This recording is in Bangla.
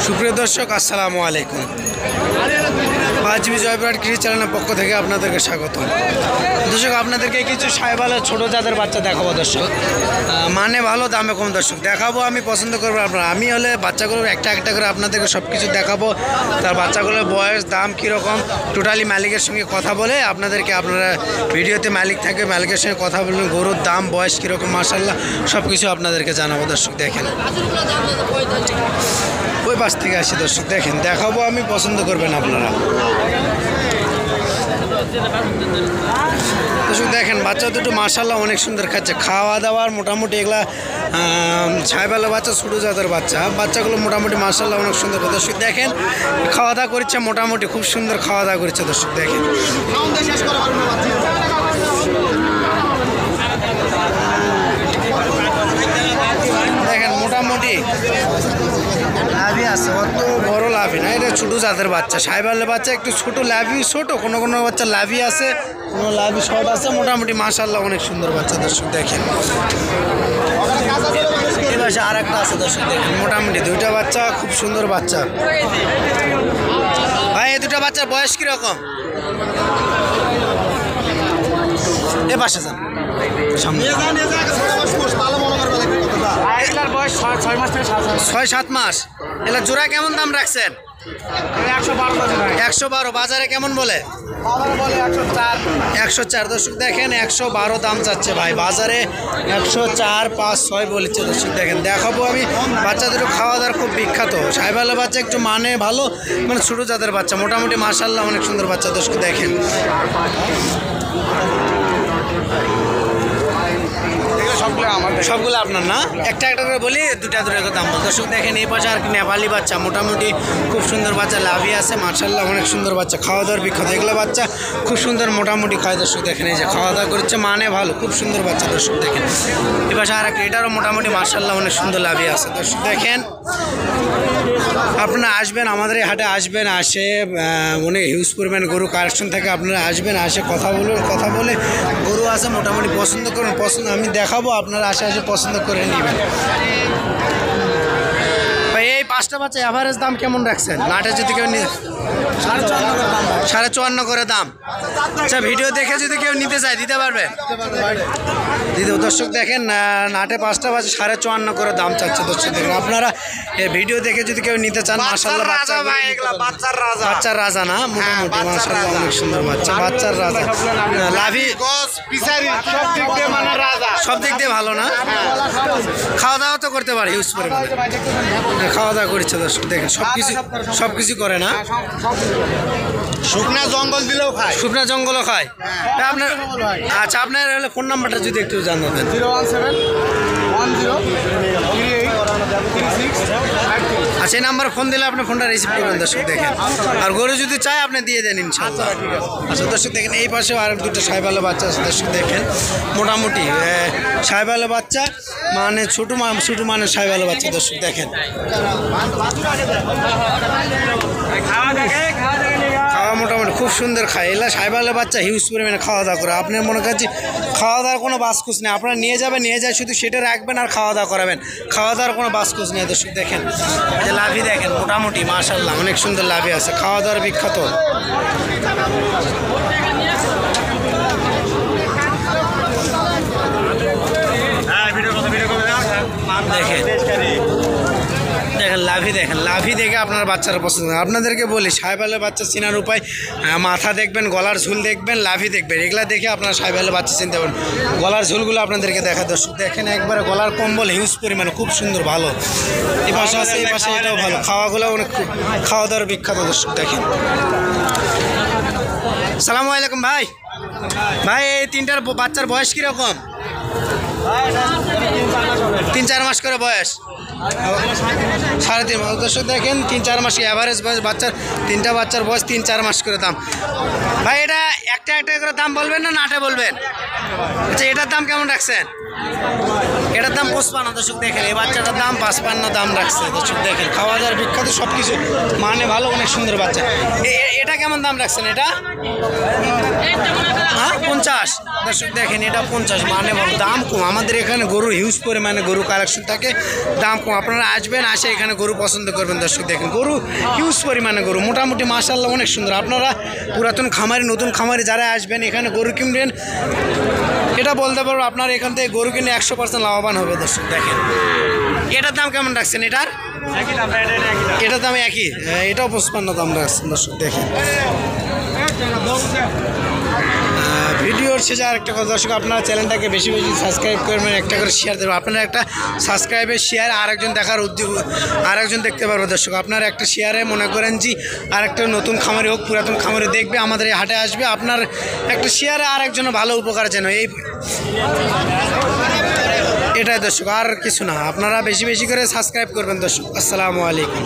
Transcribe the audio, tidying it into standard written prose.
সুপ্রিয় দর্শক, আসসালামু আলাইকুম। আজ জয়পুরহাট কৃষি চ্যানেলের পক্ষ থেকে আপনাদেরকে স্বাগত। দর্শক, আপনাদেরকে কিছু সাইবালের ছোটো জাতের বাচ্চা দেখাবো দর্শক, মানে ভালো দামে কম দর্শক দেখাবো। আমি পছন্দ করবো আপনারা, আমি হলে বাচ্চাগুলোর একটা একটা করে আপনাদেরকে সব কিছু দেখাবো। তার বাচ্চাগুলোর বয়স, দাম কীরকম, টোটালি মালিকের সঙ্গে কথা বলে আপনাদেরকে, আপনারা ভিডিওতে মালিক থাকে, মালিকের সঙ্গে কথা বলবেন, গরুর দাম, বয়স কীরকম, মাশাআল্লাহ সব কিছু আপনাদেরকে জানাবো দর্শক। দেখেন ওই পাশ থেকে আসি দর্শক, দেখেন দেখাবো আমি, পছন্দ করবেন আপনারা দর্শক। দেখেন বাচ্চা দুটো মাশাআল্লাহ অনেক সুন্দর খাচ্ছে, খাওয়া দাওয়ার মোটামুটি এগুলা ছাইবালা বাচ্চা, ছোটো জাতের বাচ্চা, বাচ্চাগুলো মোটামুটি মাশাআল্লাহ অনেক সুন্দর দর্শক। দেখেন খাওয়া দাওয়া করছে, মোটামুটি খুব সুন্দর খাওয়া দাওয়া করছে দর্শক। দেখেন দেখেন মোটামুটি লাভি আছে, অত বড় লাভি না, এটা ছোটো জাতের বাচ্চা, সাইবালের বাচ্চা একটু ছোটো, লাভি ছোটো, কোনো কোনো বাচ্চা লাভি আছে, কোনো লাভি শর্ট আছে, মোটামুটি মাশাআল্লাহ অনেক সুন্দর বাচ্চা দর্শক। দেখেন এই বাচ্চা আর একটা আছে দর্শক, দেখেন মোটামুটি দুইটা বাচ্চা, খুব সুন্দর বাচ্চা। ভাই এই দুটা বাচ্চার বয়স কীরকম? এ পাশে যান, সামনে বয়স 6-7 মাস। এলা জোড়া কেমন দাম রাখছেন? 112। বাজারে কেমন বলে? 104 দর্শক। দেখেন 112 দাম চাচ্ছে ভাই, বাজারে 104, 5, 6 বলেছে দর্শক। দেখেন দেখাবো আমি, বাচ্চাদের খাওয়া দাওয়ার খুব বিখ্যাত, সাইবালের বাচ্চা একটু মানে ভালো, মানে ছোটো জাতের বাচ্চা, মোটামুটি মাশাআল্লাহ অনেক সুন্দর বাচ্চা দর্শক। দেখেন সবগুলো আপনার না, একটা একটা করে বলি, দুটা করে দাম বল দর্শক। দেখেন এই পাশে আর কি নেপালি বাচ্চা, মোটামুটি খুব সুন্দর বাচ্চা, লাভি আছে মাশাআল্লাহ অনেক সুন্দর বাচ্চা, খাওয়া দাওয়ার বিখ্যাত, এগুলো বাচ্চা খুব সুন্দর মোটামুটি খায় দর্শক। দেখেন এই যে খাওয়া দাওয়া করছে, মানে ভালো, খুব সুন্দর বাচ্চা দর্শক। দেখেন এই পাশে আর একটা, এটারও মোটামুটি মাশাআল্লাহ অনেক সুন্দর লাভি আছে দর্শক। দেখেন আপনারা আসবেন, আমাদের এই হাটে আসবেন, আসে অনেক হিউজ পরিমাণ গরু কালেকশন থাকে, আপনারা আসবেন, আসে কথা বলুন, কথা বলে গরু আছে মোটামুটি পছন্দ করুন, পছন্দ আমি দেখাবো, আপনারা আসে পছন্দ করে নেবেন ভাই। এই 5টা বাচ্চা অ্যাভারেজ দাম কেমন রাখছেন নাটে? যদি কেউ 54 করে দাম। আচ্ছা, ভিডিও দেখে যদি কেউ নিতে চায় দিতে পারবে? দিতে দর্শক। দেখেন নাটে 5টা বাচ্চা 54 করে দাম চাচ্ছে দর্শক। দেখেন আপনারা এই ভিডিও দেখে যদি কেউ নিতে চান, মাশাআল্লাহ বাচ্চার রাজা না, মোটামুটি মাশাআল্লাহ অনেক সুন্দর বাচ্চা, বাচ্চার রাজা, লাভি সব দিক দিয়ে ভালো না, খাওয়া দাওয়া তো করতে পারে ইউজ করে, খাওয়া দাওয়া করছে দর্শক। দেখেন সব কিছু করে না, শুকনা জঙ্গল দিলেও খায়, শুকনা জঙ্গলও খায় আপনার। আচ্ছা, আপনার হলে ফোন নাম্বারটা যদি একটু জানাতেন। 017103836। আচ্ছা, এই নাম্বারে ফোন দিলে আপনি ফোনটা রিসিভ করবেন দর্শক। দেখেন আর গরু যদি চায় আপনি দিয়ে দেন ইনশাআল্লাহ। আচ্ছা দর্শক, দেখেন এই পাশেও আর দুটো সাইবালের বাচ্চা আছে দর্শক। দেখেন মোটামুটি সাইবালের বাচ্চা, মানে ছোটো মানে সাইবালের বাচ্চা দর্শক। দেখেন খাওয়া মোটামুটি খুব সুন্দর খায়, এলা সাইবালের বাচ্চা হিউজ পরিমাণে খাওয়া দাওয়া করে। আপনার মনে করছি খাওয়া দাওয়ার কোনো বাসকুস নেই, আপনারা নিয়ে যাবেন, নিয়ে যায় শুধু সেটা রাখবেন আর খাওয়া দাওয়া করাবেন, খাওয়া দাওয়ার কোনো বাসকুস নেই দর্শক। দেখেন এই যে লাভি, দেখেন মোটামুটি মাশাআল্লাহ অনেক সুন্দর লাভি আছে, খাওয়া দাওয়ার বিখ্যাত। দেখেন লাভি, দেখেন লাভি দেখে আপনার বাচ্চারা পছন্দ। আপনাদেরকে বলি সাইবালের বাচ্চা চেনার উপায়, মাথা দেখবেন, গলার ঝুল দেখবেন, লাভি দেখবেন, এগুলা দেখে আপনার সাইবালের বাচ্চা চিনতে পারেন। গলার ঝুলগুলো আপনাদেরকে দেখা দর্শক। দেখেন একবারে গলার কম্বল হিউজ পরিমাণে, খুব সুন্দর ভালো। এই পাশে আছে, এই পাশে এটাও ভালো, খাওয়াগুলো অনেক খাওয়া দাওয়ার বিখ্যাত দর্শক। দেখেন আসসালামু আলাইকুম ভাই। ভাই এই 3টার বাচ্চার বয়স কীরকম? 3-4 মাস করে বয়স, 3.5 মাস দর্শক। দেখেন 3-4 মাস অ্যাভারেজ বয়স বাচ্চার, 3টা বাচ্চার বয়স 3-4 মাস করে দাম। ভাই এটা একটা একটা করে দাম বলবেন না নাটে বলবেন? আচ্ছা, এটার দাম কেমন রাখছেন? এটার দাম 55 দর্শক। দেখেন এই বাচ্চাটার দাম 55 দাম রাখছে দর্শক। দেখেন খাওয়া দাওয়ার বিখ্যাত, সব কিছু মানে ভালো, অনেক সুন্দর বাচ্চা। এটা কেমন দাম রাখছেন এটা? হ্যাঁ 50। দর্শক দেখেন এটা 50, মানে বলো দাম কম। আমাদের এখানে গরু হিউজ পরিমাণে গরু কালেকশন থাকে, দাম কম। আপনারা আসবেন, আসে এখানে গরু পছন্দ করবেন। দর্শক দেখেন গরু হিউজ পরিমাণে গরু, মোটামুটি মাশাআল্লাহ অনেক সুন্দর। আপনারা পুরাতন খামারি, নতুন খামারি যারা আসবেন এখানে গরু কিনবেন, এটা বলতে পারবো আপনারা এখান থেকে গরু কিনে 100% লাভবান হবে। দর্শক দেখেন এটার দাম কেমন রাখছেন? এটার দাম একই, এটাও 55 দাম রাখছেন। দর্শক দেখেন ভিডিওর শেষে আরেকটা কথা, দর্শক আপনারা চ্যানেলটাকে বেশি বেশি সাবস্ক্রাইব করবেন, একটা করে শেয়ার দেবেন। আপনারা একটা সাবস্ক্রাইবের শেয়ার আরেকজন দেখার উদ্যোগ, আরেকজন দেখতে পারবো। দর্শক আপনার একটা শেয়ারে মনে করেন যে আরেকটা নতুন খামারি হোক, পুরাতন খামারি দেখবে, আমাদের এই হাটে আসবে, আপনার একটা শেয়ারে আরেকজনের ভালো উপকার যেন এই, এটাই দর্শক, আর কিছু না। আপনারা বেশি বেশি করে সাবস্ক্রাইব করবেন। দর্শক আসসালামু আলাইকুম।